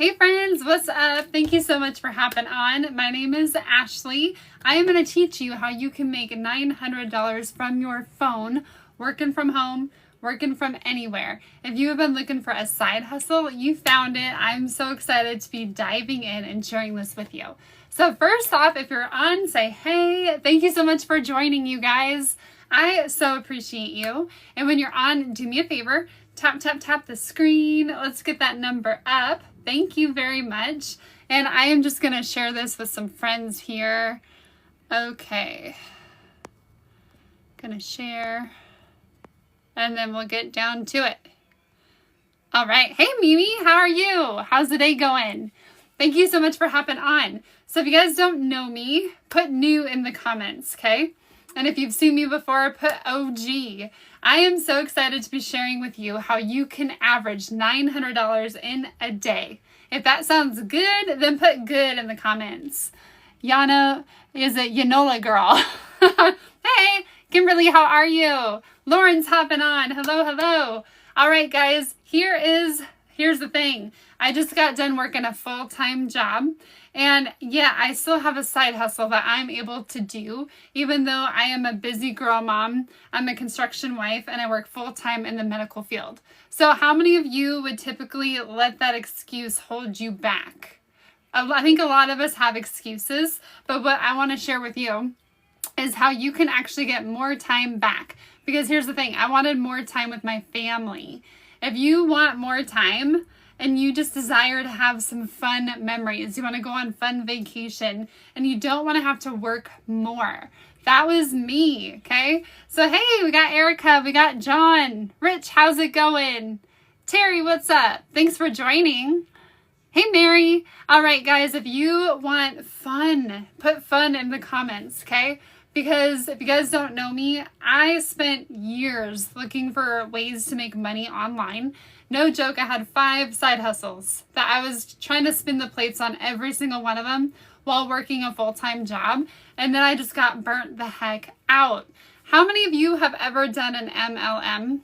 Hey friends, what's up? Thank you so much for hopping on. My name is Ashley. I am going to teach you how you can make $900 from your phone, working from home, working from anywhere. If you have been looking for a side hustle, you found it. I'm so excited to be diving in and sharing this with you. So first off, if you're on, say hey. Thank you so much for joining, you guys. I so appreciate you. And when you're on, do me a favor, tap the screen. Let's get that number up. Thank you very much. And I am just going to share this with some friends here. Okay. Going to share. And then we'll get down to it. All right. Hey, Mimi, how are you? How's the day going? Thank you so much for hopping on. So if you guys don't know me, put new in the comments, okay? And if you've seen me before, put OG. I am so excited to be sharing with you how you can average $900 in a day. If that sounds good, then put good in the comments. Yana is a Yanola girl. Hey, Kimberly, how are you? Lauren's hopping on. Hello. All right, guys, here's the thing. I just got done working a full-time job. And yeah, I still have a side hustle that I'm able to do, even though I am a busy girl mom. I'm a construction wife and I work full-time in the medical field. So how many of you would typically let that excuse hold you back? I think a lot of us have excuses, but what I want to share with you is how you can actually get more time back. Because here's the thing, I wanted more time with my family. If you want more time, and you just desire to have some fun memories, you want to go on fun vacation, and you don't want to have to work more. That was me, okay? So hey, we got Erica, we got John. Rich, how's it going? Terry, what's up? Thanks for joining. Hey, Mary. All right, guys, if you want fun, put fun in the comments, okay? Because if you guys don't know me, I spent years looking for ways to make money online. No joke, I had 5 side hustles that I was trying to spin the plates on every single one of them while working a full-time job. And then I just got burnt the heck out. How many of you have ever done an MLM?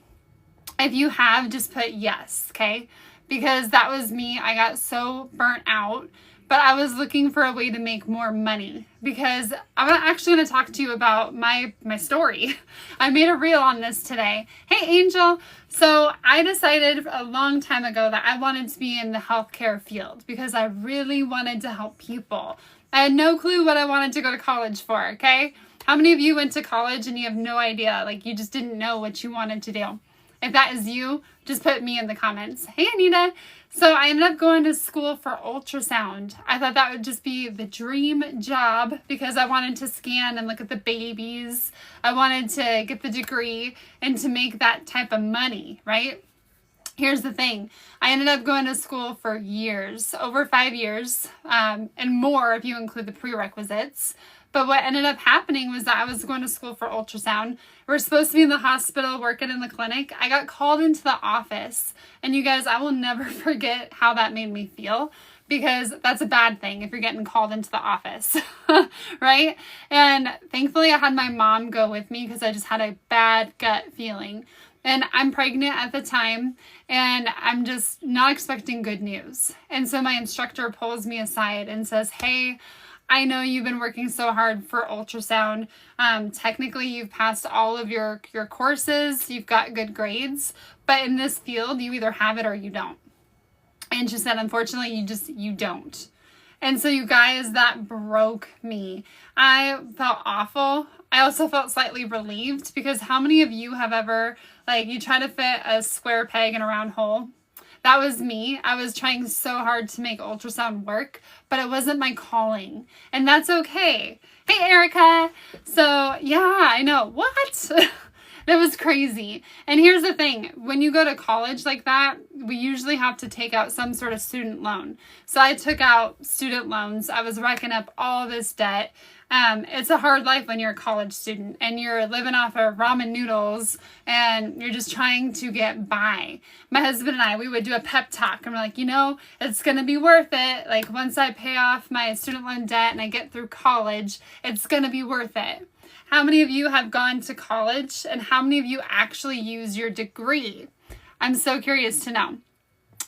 If you have, just put yes, okay? Because that was me. I got so burnt out. But I was looking for a way to make more money because I'm actually going to talk to you about my story. I made a reel on this today. Hey, Angel. So I decided a long time ago that I wanted to be in the healthcare field because I really wanted to help people. I had no clue what I wanted to go to college for, okay? How many of you went to college and you have no idea? Like you just didn't know what you wanted to do? If that is you, just put me in the comments. Hey, Anita. So I ended up going to school for ultrasound. I thought that would just be the dream job because I wanted to scan and look at the babies. I wanted to get the degree and to make that type of money, right? Here's the thing. I ended up going to school for years, over 5 years, and more if you include the prerequisites. But what ended up happening was that I was going to school for ultrasound. We were supposed to be in the hospital, working in the clinic. I got called into the office. And you guys, I will never forget how that made me feel because that's a bad thing if you're getting called into the office, right? And thankfully I had my mom go with me because I just had a bad gut feeling. And I'm pregnant at the time and I'm just not expecting good news. And so my instructor pulls me aside and says, hey, I know you've been working so hard for ultrasound. Technically, you've passed all of your courses. You've got good grades. But in this field, you either have it or you don't. And she said, unfortunately, you don't. And so you guys, that broke me. I felt awful. I also felt slightly relieved because how many of you have ever, you try to fit a square peg in a round hole? That was me. I was trying so hard to make ultrasound work, but it wasn't my calling. And that's okay. Hey, Erica. So, yeah, I know. What? That was crazy. And here's the thing. When you go to college like that, we usually have to take out some sort of student loan. So I took out student loans. I was racking up all this debt. It's a hard life when you're a college student and you're living off of ramen noodles and you're just trying to get by. My husband and I, we would do a pep talk and we're like, it's going to be worth it. Like once I pay off my student loan debt and I get through college, it's going to be worth it. How many of you have gone to college and how many of you actually use your degree? I'm so curious to know.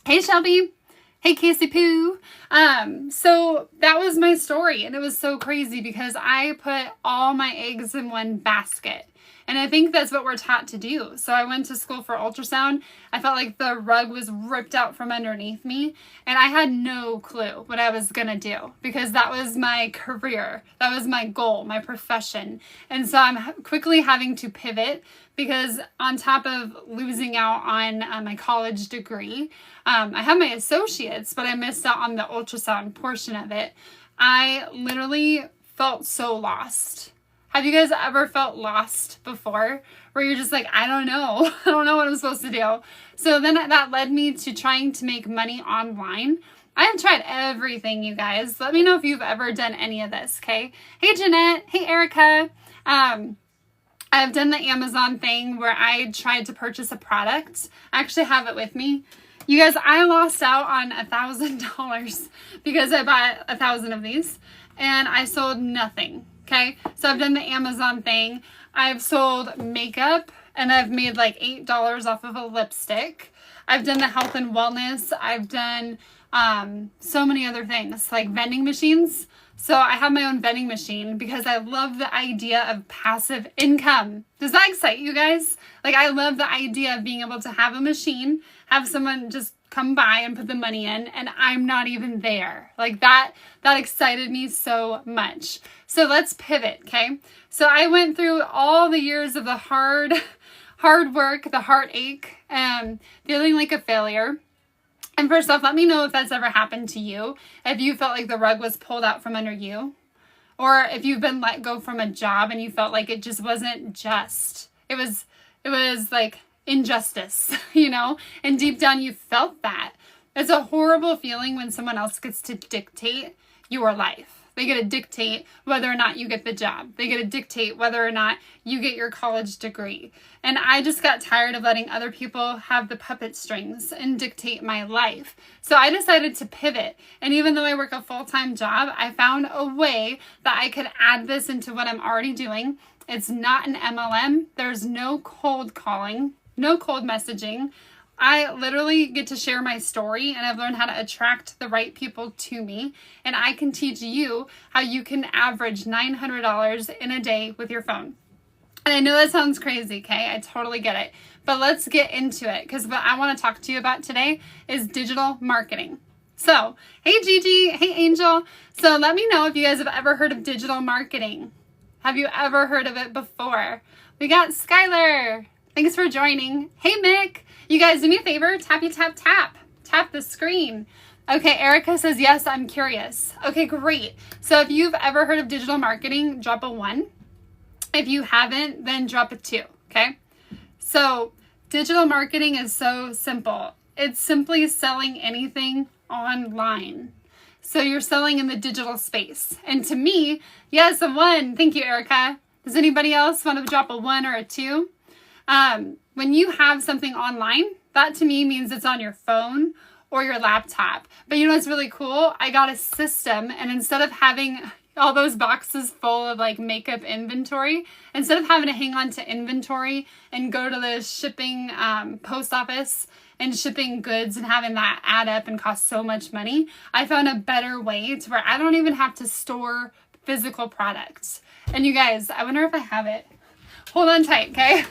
Hey, Shelby. Hey, Casey Poo. So that was my story, and it was so crazy because I put all my eggs in one basket. And I think that's what we're taught to do. So I went to school for ultrasound. I felt like the rug was ripped out from underneath me, and I had no clue what I was gonna do because that was my career. That was my goal, my profession. And so I'm quickly having to pivot because on top of losing out on my college degree, I have my associates, but I missed out on the ultrasound portion of it. I literally felt so lost. Have you guys ever felt lost before? Where you're just like, I don't know. I don't know what I'm supposed to do. So then that led me to trying to make money online. I have tried everything, you guys. Let me know if you've ever done any of this, okay? Hey, Jeanette. Hey, Erica. I've done the Amazon thing where I tried to purchase a product. I actually have it with me. You guys, I lost out on $1,000 because I bought 1,000 of these and I sold nothing. Okay, so I've done the Amazon thing. I've sold makeup and I've made like $8 off of a lipstick. I've done the health and wellness. I've done so many other things like vending machines. So I have my own vending machine because I love the idea of passive income. Does that excite you guys? Like, I love the idea of being able to have a machine, have someone just come by and put the money in, and I'm not even there. Like that excited me so much. So let's pivot, okay? So I went through all the years of the hard work, the heartache, feeling like a failure. And first off, let me know if that's ever happened to you. If you felt like the rug was pulled out from under you, or if you've been let go from a job and you felt like it just wasn't just. It was like injustice, you know? And deep down you felt that. It's a horrible feeling when someone else gets to dictate your life. They get to dictate whether or not you get the job. They get to dictate whether or not you get your college degree. And I just got tired of letting other people have the puppet strings and dictate my life. So I decided to pivot. And even though I work a full-time job, I found a way that I could add this into what I'm already doing. It's not an MLM. There's no cold calling, no cold messaging. I literally get to share my story, and I've learned how to attract the right people to me. And I can teach you how you can average $900 in a day with your phone. And I know that sounds crazy, okay? I totally get it. But let's get into it, because what I want to talk to you about today is digital marketing. So, hey Gigi, hey Angel. So let me know if you guys have ever heard of digital marketing. Have you ever heard of it before? We got Skylar. Thanks for joining. Hey Mick. You guys, do me a favor, tappy tap tap. Tap the screen. Okay, Erica says, yes, I'm curious. Okay, great. So if you've ever heard of digital marketing, drop a 1. If you haven't, then drop a 2, okay? So digital marketing is so simple. It's simply selling anything online. So you're selling in the digital space. And to me, yes, a 1. Thank you, Erica. Does anybody else want to drop a 1 or a 2? When you have something online, that to me means it's on your phone or your laptop. But you know what's really cool? I got a system, and instead of having all those boxes full of like makeup inventory, instead of having to hang on to inventory and go to the shipping post office and shipping goods and having that add up and cost so much money, I found a better way to where I don't even have to store physical products. And you guys, I wonder if I have it. Hold on tight, okay?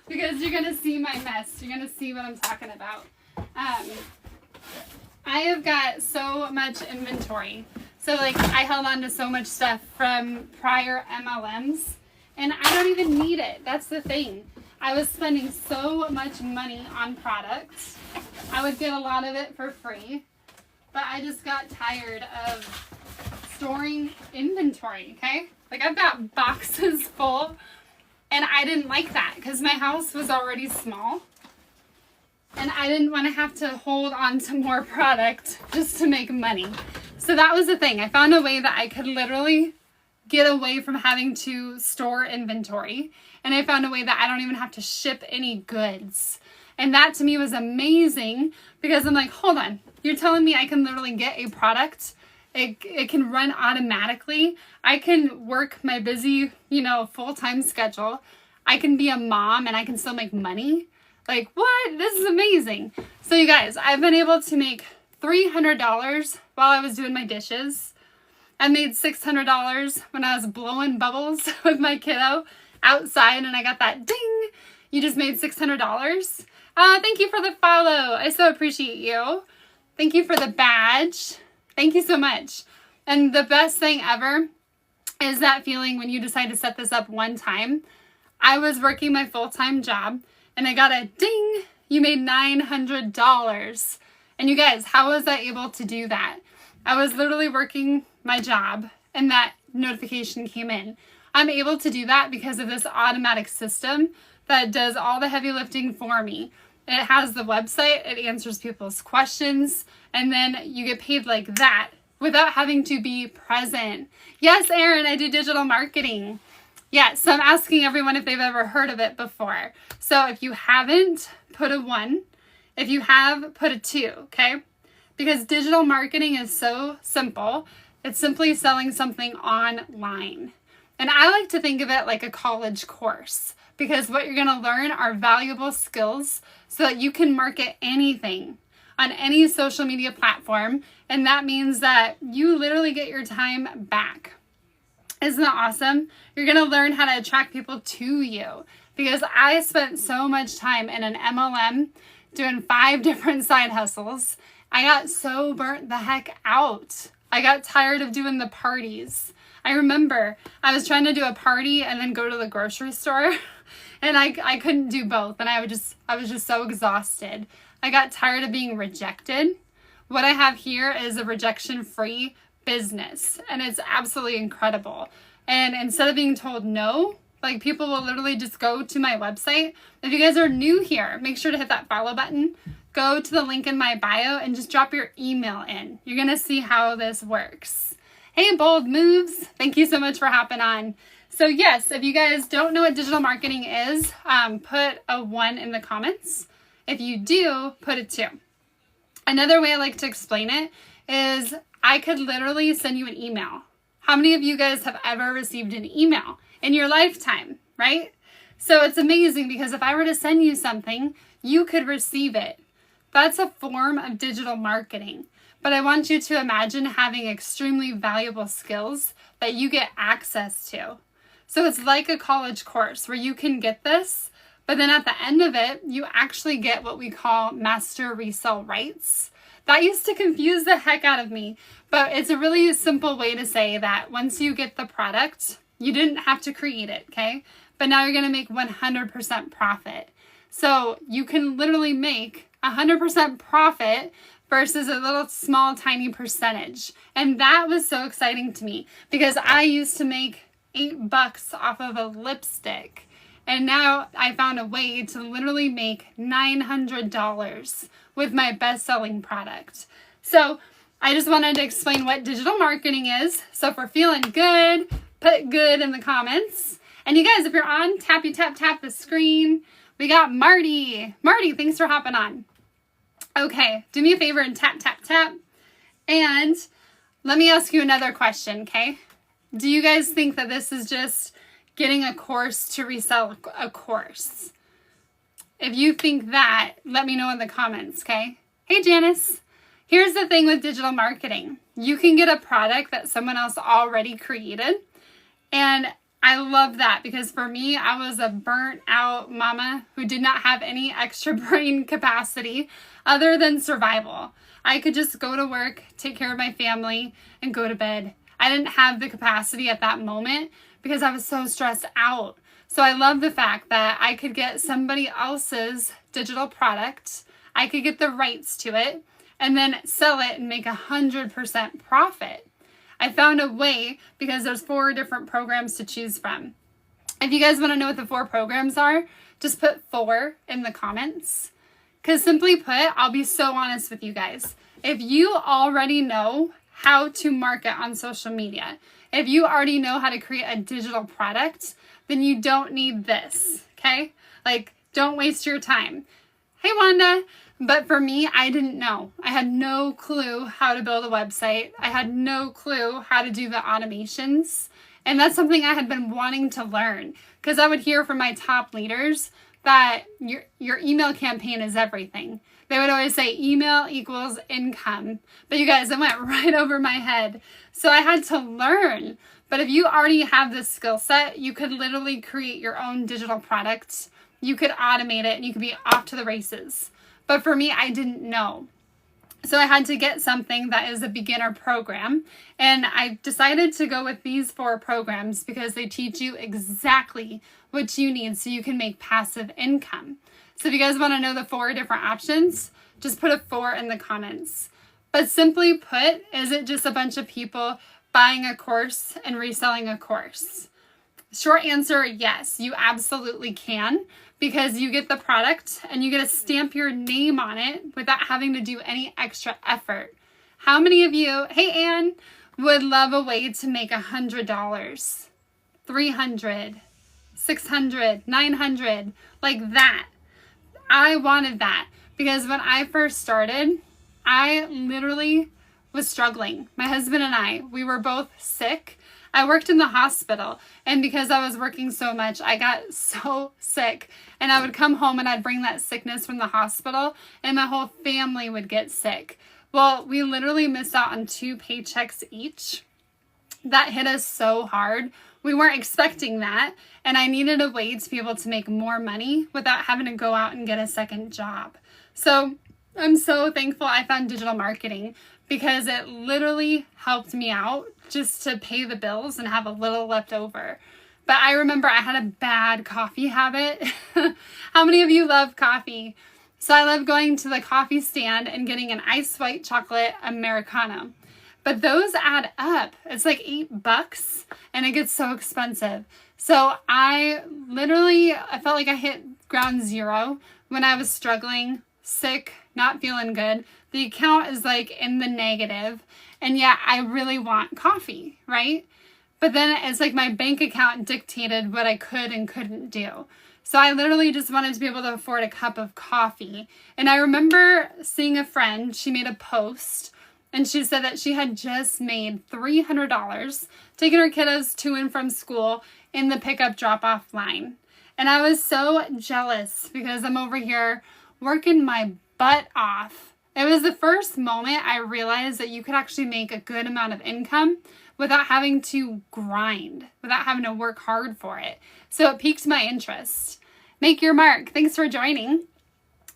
Because you're going to see my mess. You're going to see what I'm talking about. I have got so much inventory. So, like, I held on to so much stuff from prior MLMs, and I don't even need it. That's the thing. I was spending so much money on products. I would get a lot of it for free, but I just got tired of storing inventory, okay? Like, I've got boxes full. And I didn't like that because my house was already small. And I didn't want to have to hold on to more product just to make money. So that was the thing. I found a way that I could literally get away from having to store inventory. And I found a way that I don't even have to ship any goods. And that to me was amazing because I'm like, hold on. You're telling me I can literally get a product. It can run automatically. I can work my busy, full-time schedule. I can be a mom and I can still make money. Like, what? This is amazing. So you guys, I've been able to make $300 while I was doing my dishes. I made $600 when I was blowing bubbles with my kiddo outside, and I got that ding. You just made $600. Thank you for the follow. I so appreciate you. Thank you for the badge. Thank you so much. And the best thing ever is that feeling when you decide to set this up one time. I was working my full-time job and I got a ding. You made $900. And you guys, how was I able to do that? I was literally working my job and that notification came in. I'm able to do that because of this automatic system that does all the heavy lifting for me. It has the website, it answers people's questions, and then you get paid like that without having to be present. Yes, Erin, I do digital marketing. Yes, so I'm asking everyone if they've ever heard of it before. So if you haven't, put a 1. If you have, put a 2, okay? Because digital marketing is so simple. It's simply selling something online. And I like to think of it like a college course, because what you're going to learn are valuable skills so that you can market anything on any social media platform. And that means that you literally get your time back. Isn't that awesome? You're going to learn how to attract people to you, because I spent so much time in an MLM doing 5 different side hustles. I got so burnt the heck out. I got tired of doing the parties. I remember I was trying to do a party and then go to the grocery store, and I couldn't do both, and I was just so exhausted. I got tired of being rejected. What I have here is a rejection-free business, and it's absolutely incredible. And instead of being told no, like, people will literally just go to my website. If you guys are new here, make sure to hit that follow button. Go to the link in my bio and just drop your email in. You're going to see how this works. Hey, Bold Moves. Thank you so much for hopping on. So yes, if you guys don't know what digital marketing is, put a 1 in the comments. If you do, put a 2. Another way I like to explain it is I could literally send you an email. How many of you guys have ever received an email in your lifetime, right? So it's amazing, because if I were to send you something, you could receive it. That's a form of digital marketing. But I want you to imagine having extremely valuable skills that you get access to. So it's like a college course where you can get this, but then at the end of it, you actually get what we call master resale rights. That used to confuse the heck out of me, but it's a really simple way to say that once you get the product, you didn't have to create it, okay? But now you're going to make 100% profit. So you can literally make 100% profit versus a little small tiny percentage. And that was so exciting to me, because I used to make $8 off of a lipstick. And now I found a way to literally make $900 with my best-selling product. So I just wanted to explain what digital marketing is. So if we're feeling good, put good in the comments. And you guys, if you're on, tap the screen. We got Marty. Marty, thanks for hopping on. Okay, do me a favor and tap. And let me ask you another question, okay? Do you guys think that this is just getting a course to resell a course? If you think that, let me know in the comments, okay? Hey, Janice. Here's the thing with digital marketing. You can get a product that someone else already created. And I love that, because for me, I was a burnt out mama who did not have any extra brain capacity other than survival. I could just go to work, take care of my family, and go to bed. I didn't have the capacity at that moment because I was so stressed out. So I love the fact that I could get somebody else's digital product, I could get the rights to it, and then sell it and make 100% profit. I found a way, because there's 4 different programs to choose from. If you guys want to know what the 4 programs are, just put 4 in the comments. Because simply put, I'll be so honest with you guys. If you already know how to market on social media, if you already know how to create a digital product, then you don't need this, okay? Like, don't waste your time. Hey, Wanda. But for me, I didn't know. I had no clue how to build a website. I had no clue how to do the automations. And that's something I had been wanting to learn, because I would hear from my top leaders, that your email campaign is everything. They would always say email equals income. But you guys, it went right over my head. So I had to learn. But if you already have this skill set, you could literally create your own digital products. You could automate it and you could be off to the races. But for me, I didn't know. So I had to get something that is a beginner program. And I decided to go with these 4 programs because they teach you exactly what you need so you can make passive income. So if you guys want to know the 4 different options, just put a 4 in the comments. But simply put, is it just a bunch of people buying a course and reselling a course? Short answer, yes, you absolutely can, because you get the product and you get to stamp your name on it without having to do any extra effort. How many of you, hey Ann, would love a way to make $100, $300, $600, $900, like that? I wanted that because when I first started, I literally was struggling. My husband and I, we were both sick. I worked in the hospital, and because I was working so much, I got so sick, and I would come home and I'd bring that sickness from the hospital, and my whole family would get sick. Well, we literally missed out on 2 paychecks each. That hit us so hard. We weren't expecting that, and I needed a way to be able to make more money without having to go out and get a second job. So I'm so thankful I found digital marketing because it literally helped me out just to pay the bills and have a little left over. But I remember I had a bad coffee habit. How many of you love coffee? So I love going to the coffee stand and getting an iced white chocolate Americano. But those add up. It's like $8 and it gets so expensive. So I felt like I hit ground zero when I was struggling, sick, not feeling good. The account is like in the negative, and yet I really want coffee, right? But then it's like my bank account dictated what I could and couldn't do. So I literally just wanted to be able to afford a cup of coffee. And I remember seeing a friend, she made a post, and she said that she had just made $300 taking her kiddos to and from school in the pickup drop-off line. And I was so jealous because I'm over here working my butt off. It was the first moment I realized that you could actually make a good amount of income without having to grind, without having to work hard for it. So it piqued my interest. Make your mark. Thanks for joining.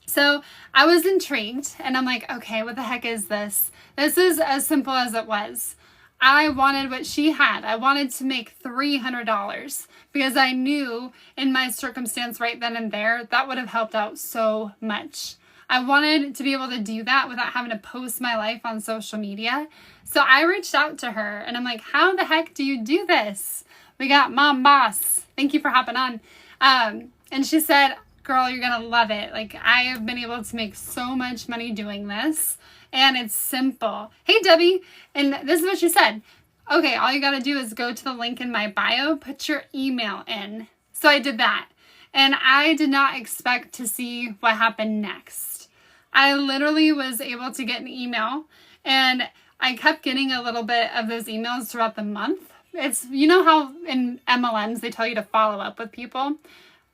So I was intrigued and I'm like, okay, what the heck is this? This is as simple as it was. I wanted what she had. I wanted to make $300 because I knew in my circumstance right then and there, that would have helped out so much. I wanted to be able to do that without having to post my life on social media. So I reached out to her and I'm like, how the heck do you do this? We got Mom Boss. Thank you for hopping on. And she said, girl, you're going to love it. Like, I have been able to make so much money doing this and it's simple. Hey, Debbie. And this is what she said. Okay, all you got to do is go to the link in my bio, put your email in. So I did that. And I did not expect to see what happened next. I literally was able to get an email and I kept getting a little bit of those emails throughout the month. It's, you know how in MLMs they tell you to follow up with people?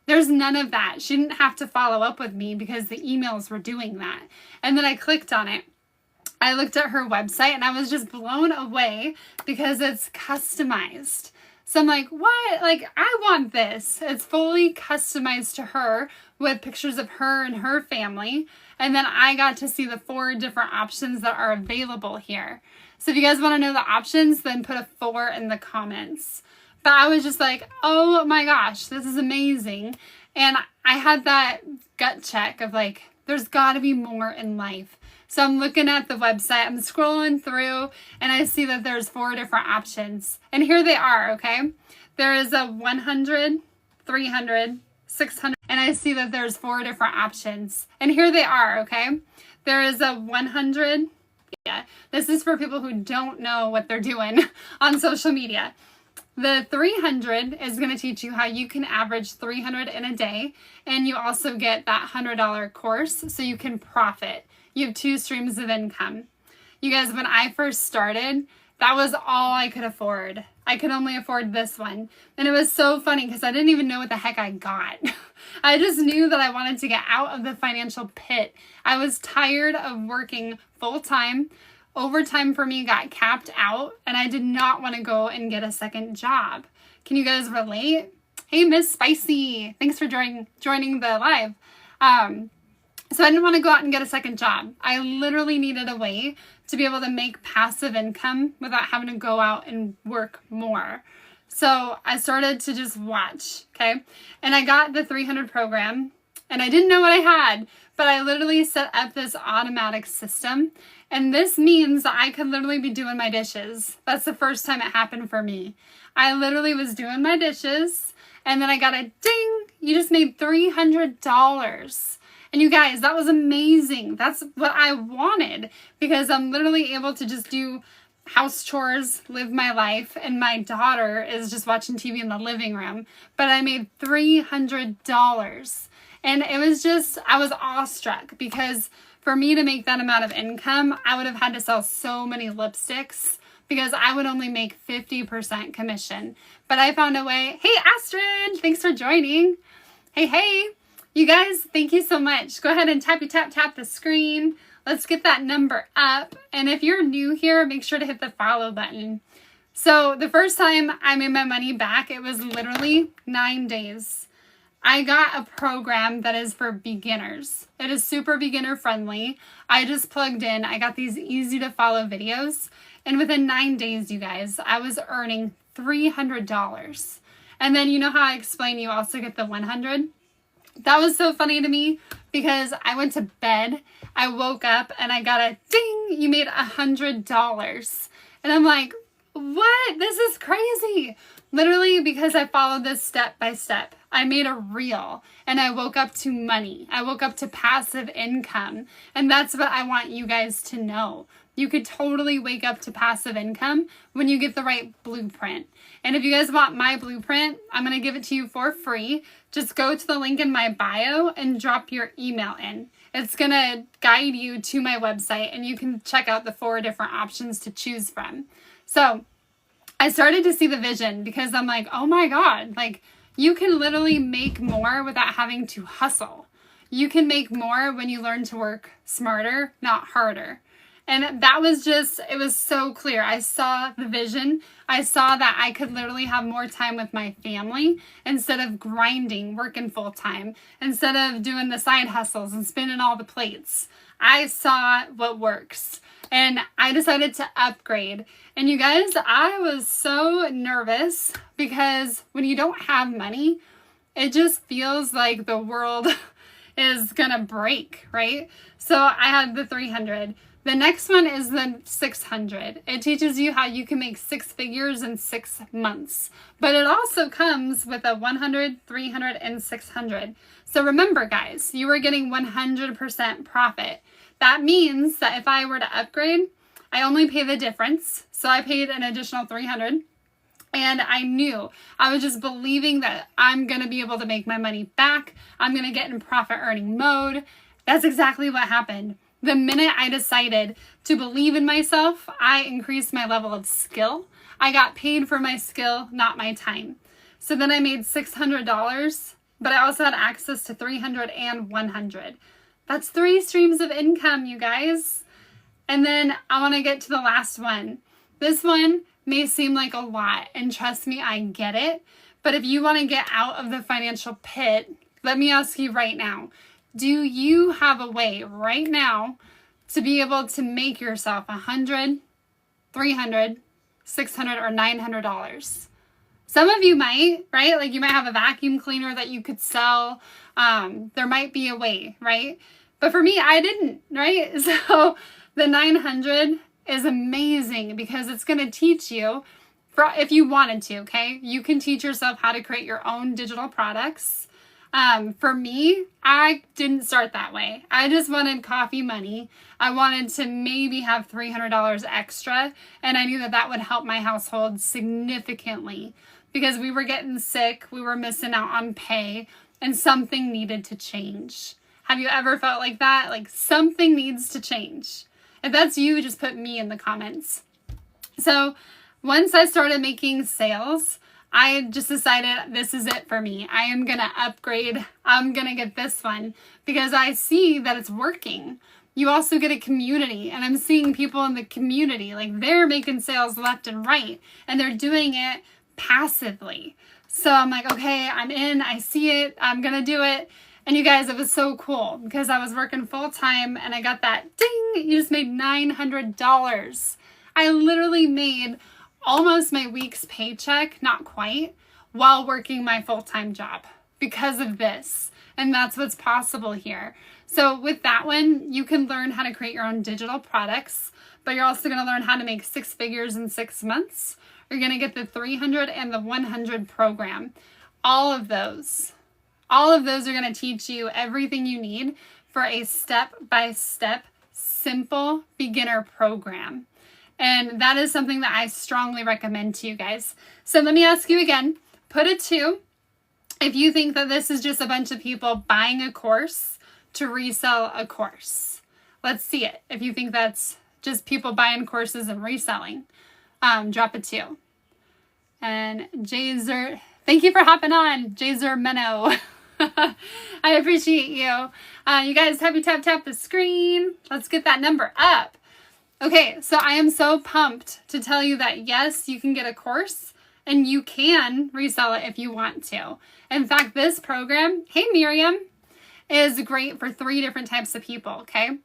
There's none of that. She didn't have to follow up with me because the emails were doing that. And then I clicked on it. I looked at her website and I was just blown away because it's customized. So I'm like, what? Like, I want this. It's fully customized to her with pictures of her and her family. And then I got to see the 4 different options that are available here. So if you guys want to know the options, then put a 4 in the comments. But I was just like, oh my gosh, this is amazing. And I had that gut check of like, there's got to be more in life. So I'm looking at the website, I'm scrolling through, and I see that there's 4 different options. And here they are, okay? There is a 100, 300, 600, and I see that there's 4 different options. And here they are, okay? There is a 100, yeah, this is for people who don't know what they're doing on social media. The 300 is going to teach you how you can average 300 in a day, and you also get that $100 course so you can profit. You have 2 streams of income. You guys, when I first started, that was all I could afford. I could only afford this one. And it was so funny because I didn't even know what the heck I got. I just knew that I wanted to get out of the financial pit. I was tired of working full time. Overtime for me got capped out, and I did not want to go and get a second job. Can you guys relate? Hey, Miss Spicy, thanks for joining the live. So I didn't want to go out and get a second job. I literally needed a way to be able to make passive income without having to go out and work more. So I started to just watch, okay? And I got the 300 program, and I didn't know what I had, but I literally set up this automatic system. And this means that I could literally be doing my dishes. That's the first time it happened for me. I literally was doing my dishes, and then I got a ding, you just made $300. And you guys, that was amazing. That's what I wanted, because I'm literally able to just do house chores, live my life, and my daughter is just watching TV in the living room. But I made $300. And it was just, I was awestruck, because for me to make that amount of income, I would have had to sell so many lipsticks, because I would only make 50% commission. But I found a way. Hey, Astrid, thanks for joining. Hey, you guys, thank you so much. Go ahead and tap the screen. Let's get that number up. And if you're new here, make sure to hit the follow button. So the first time I made my money back, it was literally 9 days. I got a program that is for beginners. It is super beginner friendly. I just plugged in. I got these easy to follow videos. And within 9 days, you guys, I was earning $300. And then you know how I explained you also get the 100? That was so funny to me, because I went to bed, I woke up, and I got a ding, you made $100. And I'm like, what? This is crazy. Literally, because I followed this step by step. I made a reel, and I woke up to money. I woke up to passive income. And that's what I want you guys to know. You could totally wake up to passive income when you get the right blueprint. And if you guys want my blueprint, I'm going to give it to you for free. Just go to the link in my bio and drop your email in. It's going to guide you to my website, and you can check out the 4 different options to choose from. So I started to see the vision, because I'm like, oh my God, like you can literally make more without having to hustle. You can make more when you learn to work smarter, not harder. And that was just, it was so clear. I saw the vision. I saw that I could literally have more time with my family instead of grinding, working full time, instead of doing the side hustles and spinning all the plates. I saw what works, and I decided to upgrade. And you guys, I was so nervous, because when you don't have money, it just feels like the world is gonna break, right? So I had the 300. The next one is the 600. It teaches you how you can make 6 figures in 6 months. But it also comes with a 100, 300, and 600. So remember, guys, you are getting 100% profit. That means that if I were to upgrade, I only pay the difference. So I paid an additional 300. And I knew, I was just believing that I'm going to be able to make my money back. I'm going to get in profit earning mode. That's exactly what happened. The minute I decided to believe in myself, I increased my level of skill. I got paid for my skill, not my time. So then I made $600, but I also had access to 300 and 100. That's 3 streams of income, you guys. And then I want to get to the last one. This one may seem like a lot, and trust me, I get it. But if you want to get out of the financial pit, let me ask you right now. Do you have a way right now to be able to make yourself $100, $300, $600, or $900? Some of you might, right? Like you might have a vacuum cleaner that you could sell. There might be a way, right? But for me, I didn't, right? So the 900 is amazing, because it's going to teach you, if you wanted to, okay? You can teach yourself how to create your own digital products. For me, I didn't start that way. I just wanted coffee money. I wanted to maybe have $300 extra, and I knew that that would help my household significantly, because we were getting sick, we were missing out on pay, and something needed to change. Have you ever felt like that? Like something needs to change. If that's you, just put me in the comments. So Once I started making sales, I just decided this is it for me. I am going to upgrade. I'm going to get this one because I see that it's working. You also get a community, and I'm seeing people in the community, like they're making sales left and right, and they're doing it passively. So I'm like, okay, I'm in, I see it, I'm going to do it. And you guys, it was so cool because I was working full time and I got that ding, you just made $900. I literally made almost my week's paycheck, not quite, while working my full-time job because of this. And that's what's possible here. So with that one, you can learn how to create your own digital products, but you're also going to learn how to make 6 figures in 6 months. You're going to get the 300 and the 100 program. All of those are going to teach you everything you need for a step-by-step, simple beginner program. And that is something that I strongly recommend to you guys. So let me ask you again, put a 2 if you think that this is just a bunch of people buying a course to resell a course. Let's see it. If you think that's just people buying courses and reselling, drop a 2. And Jazer, thank you for hopping on, Jazer Menno. I appreciate you. You guys, happy tap the screen. Let's get that number up. Okay, so I am so pumped to tell you that yes, you can get a course and you can resell it if you want to. In fact, this program, hey Miriam, is great for 3 different types of people, okay?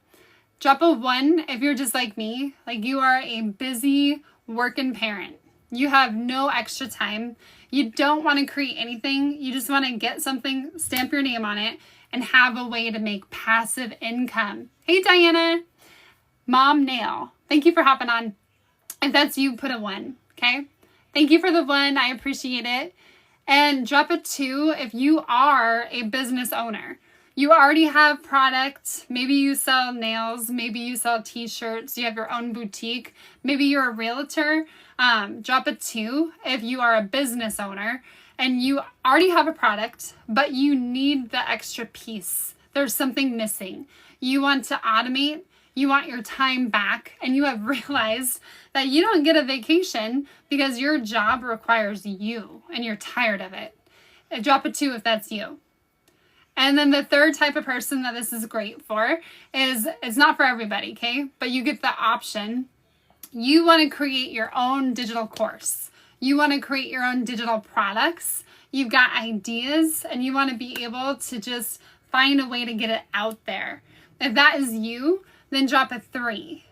Drop a 1 if you're just like me, like you are a busy working parent. You have no extra time. You don't want to create anything. You just want to get something, stamp your name on it, and have a way to make passive income. Hey Diana. Mom Nail, thank you for hopping on. If that's you, put a 1, okay? Thank you for the 1. I appreciate it. And drop a 2 if you are a business owner. You already have products. Maybe you sell nails. Maybe you sell t-shirts. You have your own boutique. Maybe you're a realtor. Drop a 2 if you are a business owner and you already have a product, but you need the extra piece. There's something missing. You want to automate. You want your time back, and you have realized that you don't get a vacation because your job requires you and you're tired of it. Drop a 2 if that's you. And then the third type of person that this is great for is, it's not for everybody, okay? But you get the option. You want to create your own digital course. You want to create your own digital products. You've got ideas and you want to be able to just find a way to get it out there. If that is you, then drop a 3.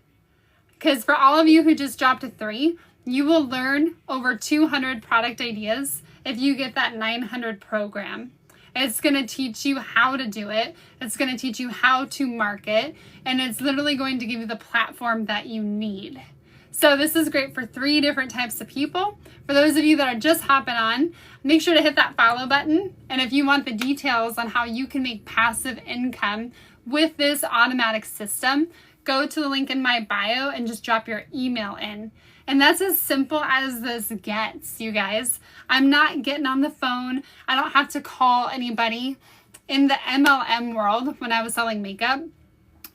Because for all of you who just dropped a 3, you will learn over 200 product ideas if you get that 900 program. It's going to teach you how to do it. It's going to teach you how to market. And it's literally going to give you the platform that you need. So this is great for 3 different types of people. For those of you that are just hopping on, make sure to hit that follow button. And if you want the details on how you can make passive income with this automatic system, go to the link in my bio and just drop your email in. And that's as simple as this gets, you guys. I'm not getting on the phone. I don't have to call anybody. In the MLM world, when I was selling makeup,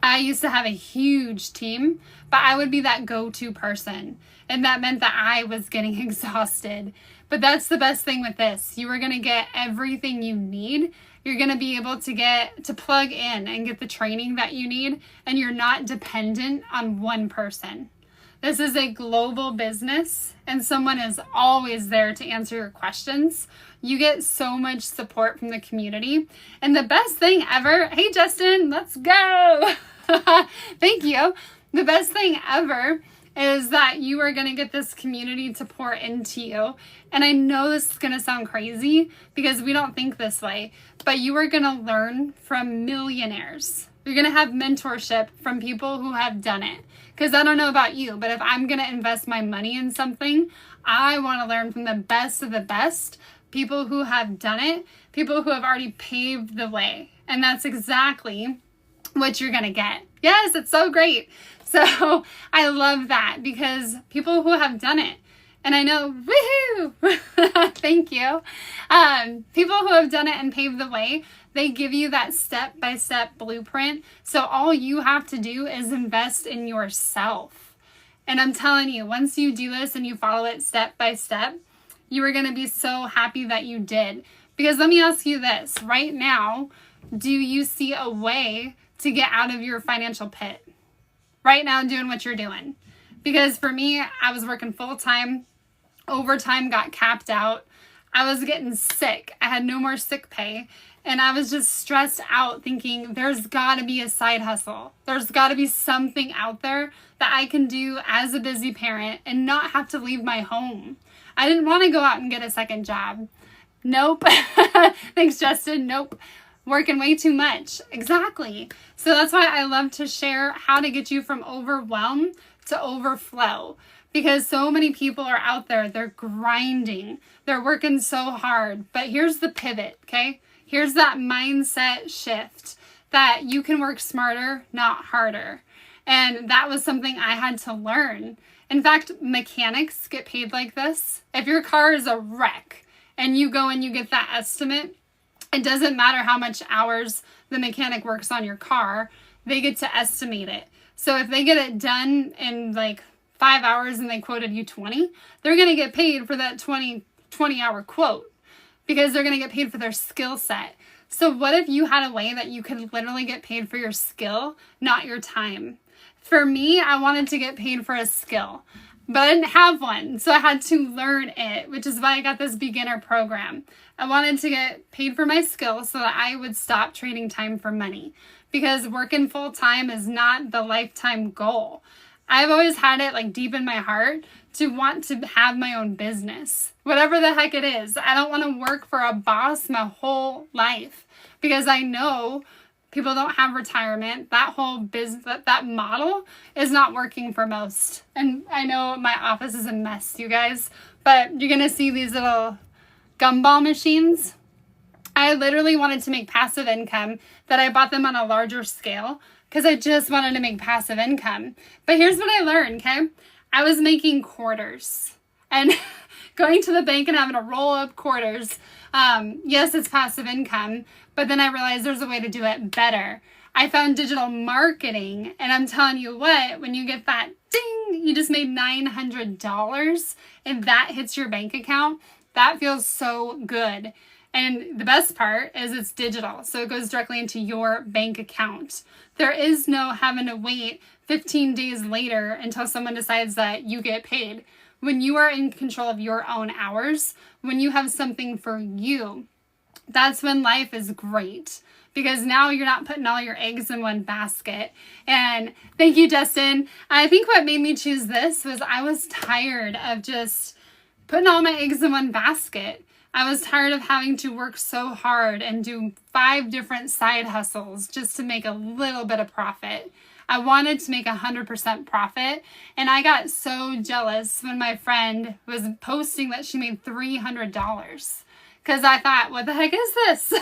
I used to have a huge team, but I would be that go-to person. And that meant that I was getting exhausted. But that's the best thing with this. You are going to get everything you need. You're going to be able to plug in and get the training that you need, and you're not dependent on one person. This is a global business, and someone is always there to answer your questions. You get so much support from the community. And the best thing ever, hey Justin, let's go. Thank you. The best thing ever is that you are going to get this community to pour into you. And I know this is going to sound crazy because we don't think this way, but you are going to learn from millionaires. You're going to have mentorship from people who have done it. Because I don't know about you, but if I'm going to invest my money in something, I want to learn from the best of the best, people who have done it, people who have already paved the way. And that's exactly what you're going to get. Yes, it's so great. So I love that because people who have done it, and I know, woohoo, thank you. People who have done it and paved the way, they give you that step-by-step blueprint. So all you have to do is invest in yourself. And I'm telling you, once you do this and you follow it step by step, you are going to be so happy that you did. Because let me ask you this, right now, do you see a way to get out of your financial pit? Right now, doing what you're doing. Because for me, I was working full time, overtime got capped out. I was getting sick. I had no more sick pay. And I was just stressed out thinking there's got to be a side hustle. There's got to be something out there that I can do as a busy parent and not have to leave my home. I didn't want to go out and get a second job. Nope. Thanks, Justin. Nope. Working way too much. Exactly. So that's why I love to share how to get you from overwhelm to overflow. Because so many people are out there, they're grinding. They're working so hard. But here's the pivot, okay? Here's that mindset shift that you can work smarter, not harder. And that was something I had to learn. In fact, mechanics get paid like this. If your car is a wreck and you go and you get that estimate, it doesn't matter how much hours the mechanic works on your car, they get to estimate it. So if they get it done in like 5 hours and they quoted you 20, they're going to get paid for that 20-hour quote because they're going to get paid for their skill set. So what if you had a way that you could literally get paid for your skill, not your time? For me, I wanted to get paid for a skill, but I didn't have one. So I had to learn it, which is why I got this beginner program. I wanted to get paid for my skill so that I would stop trading time for money, because working full time is not the lifetime goal. I've always had it like deep in my heart to want to have my own business, whatever the heck it is. I don't want to work for a boss my whole life because I know people don't have retirement. That whole business, that model is not working for most. And I know my office is a mess, you guys, but you're going to see these little gumball machines. I literally wanted to make passive income, that I bought them on a larger scale because I just wanted to make passive income. But here's what I learned, okay? I was making quarters and going to the bank and having to roll up quarters. Yes, it's passive income, but then I realized there's a way to do it better. I found digital marketing, and I'm telling you what, when you get that ding, you just made $900 and that hits your bank account, that feels so good. And the best part is it's digital, so it goes directly into your bank account. There is no having to wait 15 days later until someone decides that you get paid. When you are in control of your own hours, when you have something for you, that's when life is great, because now you're not putting all your eggs in one basket. And thank you, Justin. I think what made me choose this was I was tired of just putting all my eggs in one basket. I was tired of having to work so hard and do 5 different side hustles just to make a little bit of profit. I wanted to make 100% profit, and I got so jealous when my friend was posting that she made $300. Because I thought, what the heck is this?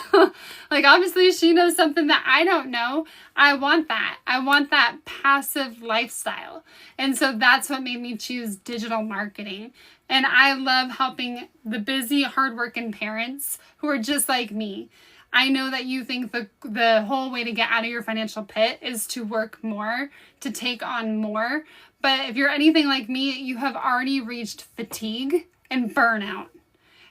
Like, obviously she knows something that I don't know. I want that. I want that passive lifestyle. And so that's what made me choose digital marketing. And I love helping the busy, hardworking parents who are just like me. I know that you think the whole way to get out of your financial pit is to work more, to take on more. But if you're anything like me, you have already reached fatigue and burnout.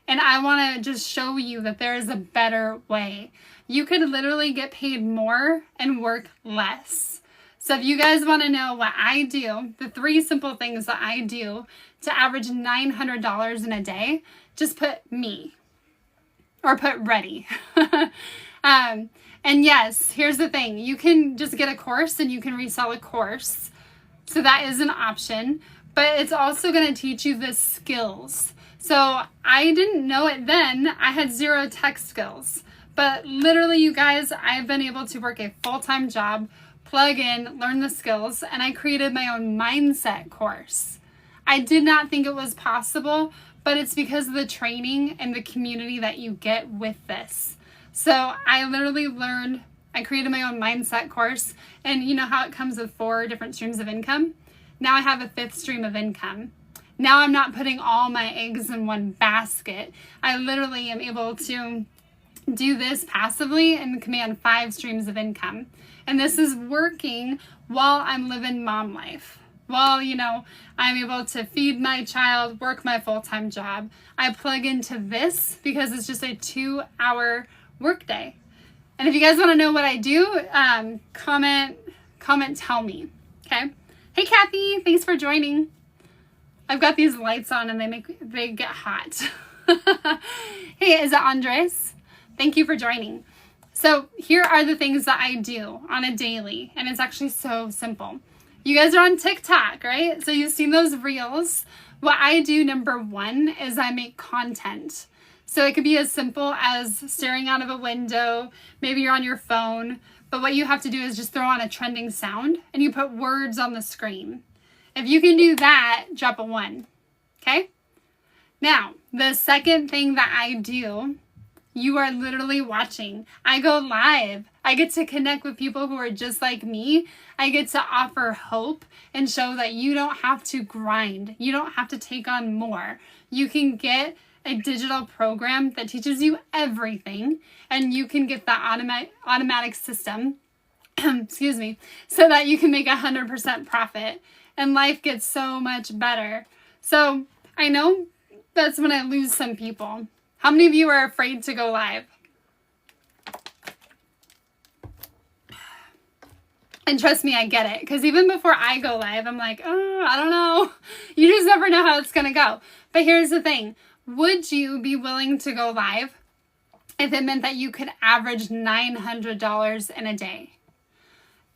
And I want to just show you that there is a better way. You could literally get paid more and work less. So if you guys want to know what I do, the 3 simple things that I do to average $900 in a day, just put me or put ready. And yes, here's the thing. You can just get a course and you can resell a course. So that is an option, but it's also going to teach you the skills. So I didn't know it then. I had 0 tech skills, but literally, you guys, I've been able to work a full-time job, plug in, learn the skills, and I created my own mindset course. I did not think it was possible, but it's because of the training and the community that you get with this. So I literally I created my own mindset course, and you know how it comes with 4 different streams of income? Now I have a 5th stream of income. Now I'm not putting all my eggs in one basket. I literally am able to do this passively and command 5 streams of income. And this is working while I'm living mom life, while, I'm able to feed my child, work my full-time job. I plug into this because it's just a 2-hour workday. And if you guys want to know what I do, comment, tell me. Okay. Hey, Kathy, thanks for joining. I've got these lights on and they get hot. Hey, is it Andres? Thank you for joining. So here are the things that I do on a daily, and it's actually so simple. You guys are on TikTok, right? So you've seen those reels. What I do, number one, is I make content. So it could be as simple as staring out of a window. Maybe you're on your phone, but what you have to do is just throw on a trending sound and you put words on the screen. If you can do that, drop a 1, okay? Now, the second thing that I do, you are literally watching. I go live. I get to connect with people who are just like me. I get to offer hope and show that you don't have to grind. You don't have to take on more. You can get a digital program that teaches you everything, and you can get that automatic system, excuse me, so that you can make 100% profit, and life gets so much better. So I know that's when I lose some people. How many of you are afraid to go live? And trust me, I get it. Because even before I go live, I'm like, oh, I don't know. You just never know how it's going to go. But here's the thing. Would you be willing to go live if it meant that you could average $900 in a day?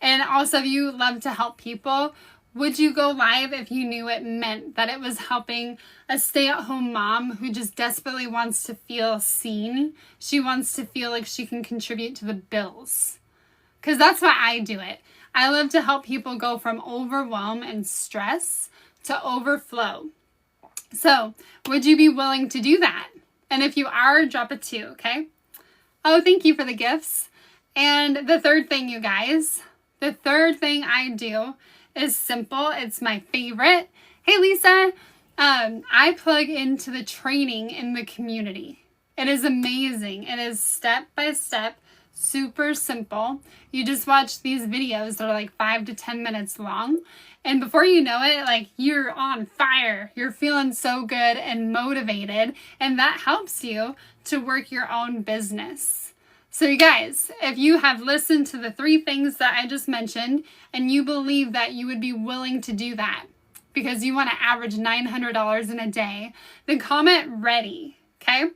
And also, if you love to help people, would you go live if you knew it meant that it was helping a stay-at-home mom who just desperately wants to feel seen? She wants to feel like she can contribute to the bills. Because that's why I do it. I love to help people go from overwhelm and stress to overflow. So, would you be willing to do that? And if you are, drop a 2, okay? Oh, thank you for the gifts. And the third thing, you guys, the third thing I do is simple. It's my favorite. Hey, Lisa. I plug into the training in the community. It is amazing. It is step by step, super simple. You just watch these videos that are like 5 to 10 minutes long. And before you know it, like, you're on fire. You're feeling so good and motivated. And that helps you to work your own business. So you guys, if you have listened to the 3 things that I just mentioned and you believe that you would be willing to do that because you want to average $900 in a day, then comment ready, okay?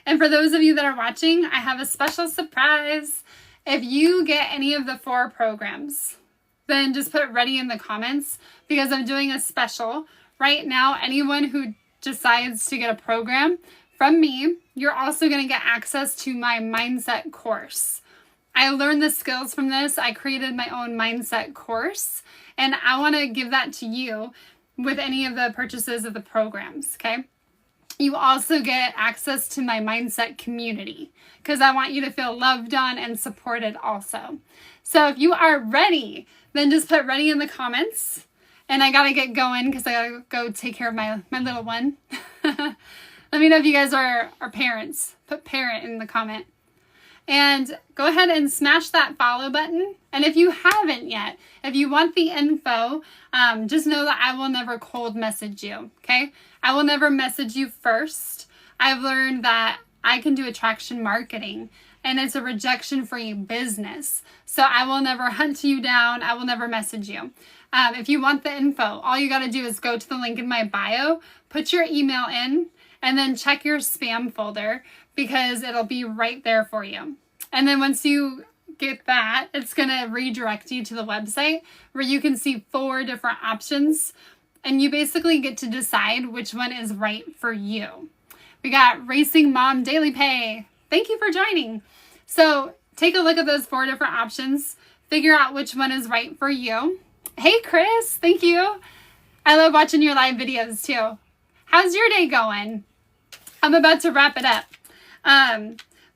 And for those of you that are watching, I have a special surprise. If you get any of the 4 programs, then just put ready in the comments because I'm doing a special. Right now, anyone who decides to get a program from me, you're also going to get access to my mindset course. I learned the skills from this. I created my own mindset course, and I want to give that to you with any of the purchases of the programs, okay? You also get access to my mindset community because I want you to feel loved on and supported also. So if you are ready, then just put ready in the comments. And I got to get going because I got to go take care of my little one. Let me know if you guys are parents. Put parent in the comment. And go ahead and smash that follow button. And if you haven't yet, if you want the info, just know that I will never cold message you, okay? I will never message you first. I've learned that I can do attraction marketing, and it's a rejection-free business. So I will never hunt you down. I will never message you. If you want the info, all you got to do is go to the link in my bio, put your email in, and then check your spam folder because it'll be right there for you. And then once you get that, it's going to redirect you to the website where you can see 4 different options, and you basically get to decide which one is right for you. We got Racing Mom Daily Pay. Thank you for joining. So take a look at those 4 different options. Figure out which one is right for you. Hey, Chris. Thank you. I love watching your live videos too. How's your day going? I'm about to wrap it up.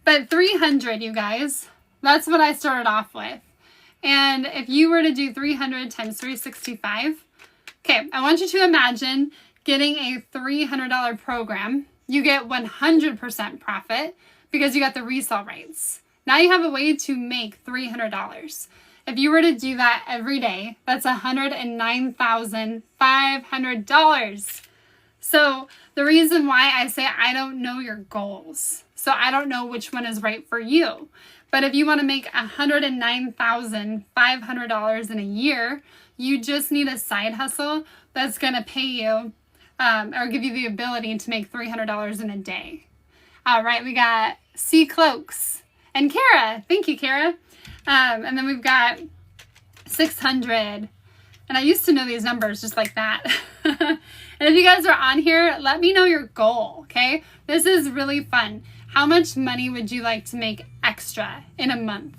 But 300, you guys, that's what I started off with. And if you were to do 300 times 365, okay, I want you to imagine getting a $300 program. You get 100% profit because you got the resale rights. Now you have a way to make $300. If you were to do that every day, that's $109,500. So the reason why I say I don't know your goals, so I don't know which one is right for you. But if you want to make $109,500 in a year, you just need a side hustle that's going to pay you or give you the ability to make $300 in a day. All right, we got C Cloaks and Kara. Thank you, Kara. And then we've got 600. And I used to know these numbers just like that. And if you guys are on here, let me know your goal, okay? This is really fun. How much money would you like to make extra in a month?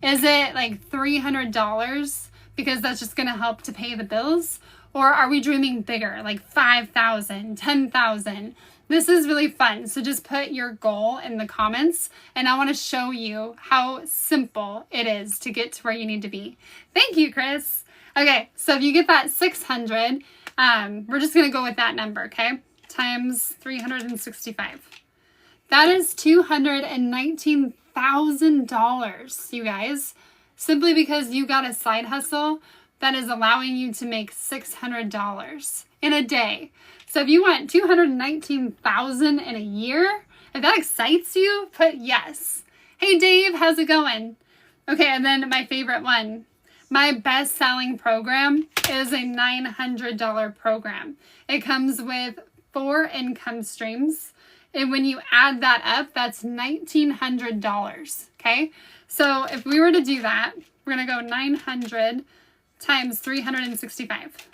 Is it like $300 because that's just going to help to pay the bills? Or are we dreaming bigger, like 5,000, 10,000? This is really fun. So just put your goal in the comments, and I want to show you how simple it is to get to where you need to be. Thank you, Chris. Okay, so if you get that 600, we're just going to go with that number, okay? Times 365. That is $219,000, you guys, simply because you got a side hustle that is allowing you to make $600 in a day. So if you want $219,000 in a year, if that excites you, put yes. Hey, Dave, how's it going? Okay, and then my favorite one. My best-selling program is a $900 program. It comes with 4 income streams. And when you add that up, that's $1,900, okay? So if we were to do that, we're going to go 900 times 365.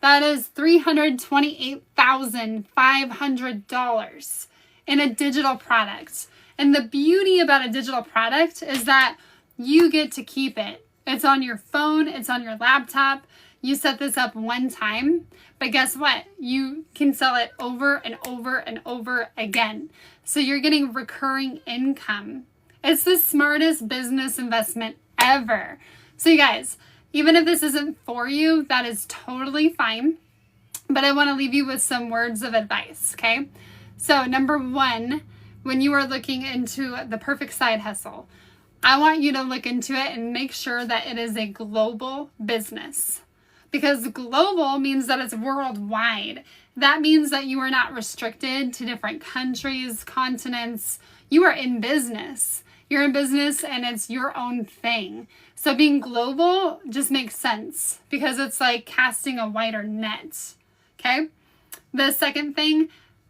That is $328,500 in a digital product. And the beauty about a digital product is that you get to keep it. It's on your phone, it's on your laptop. You set this up one time, but guess what? You can sell it over and over and over again. So you're getting recurring income. It's the smartest business investment ever. So you guys, even if this isn't for you, that is totally fine. But I want to leave you with some words of advice, okay? So number 1, when you are looking into the perfect side hustle, I want you to look into it and make sure that it is a global business. Because global means that it's worldwide. That means that you are not restricted to different countries, continents. You are in business. You're in business and it's your own thing. So being global just makes sense because it's like casting a wider net. Okay? The second thing,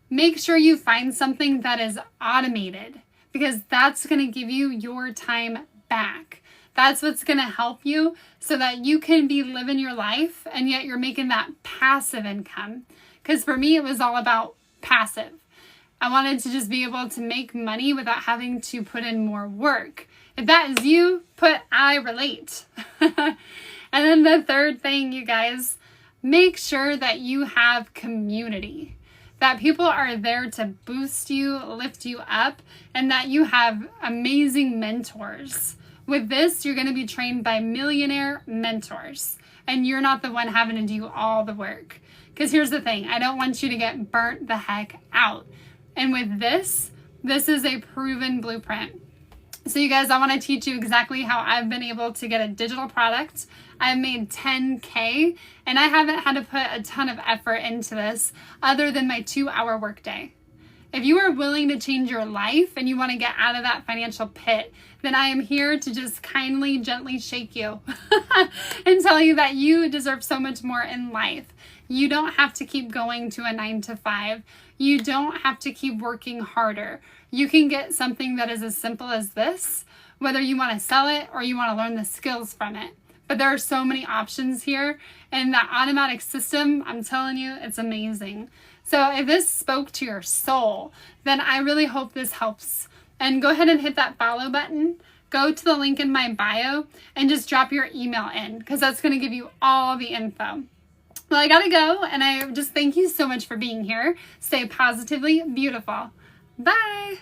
make sure you find something that is automated because that's going to give you your time back. That's what's going to help you so that you can be living your life and yet you're making that passive income. Because for me, it was all about passive. I wanted to just be able to make money without having to put in more work. If that is you, put I relate. And then the third thing, you guys, make sure that you have community. That people are there to boost you, lift you up, and that you have amazing mentors. With this, you're going to be trained by millionaire mentors, and you're not the one having to do all the work. Because here's the thing, I don't want you to get burnt the heck out. And with this is a proven blueprint. So you guys, I want to teach you exactly how I've been able to get a digital product. I've made $10K, and I haven't had to put a ton of effort into this other than my 2-hour workday. If you are willing to change your life and you want to get out of that financial pit, then I am here to just kindly, gently shake you and tell you that you deserve so much more in life. You don't have to keep going to a 9-to-5. You don't have to keep working harder. You can get something that is as simple as this, whether you want to sell it or you want to learn the skills from it. But there are so many options here, and that automatic system, I'm telling you, it's amazing. So if this spoke to your soul, then I really hope this helps. And go ahead and hit that follow button. Go to the link in my bio and just drop your email in because that's going to give you all the info. Well, I got to go, and I just thank you so much for being here. Stay positively beautiful. Bye.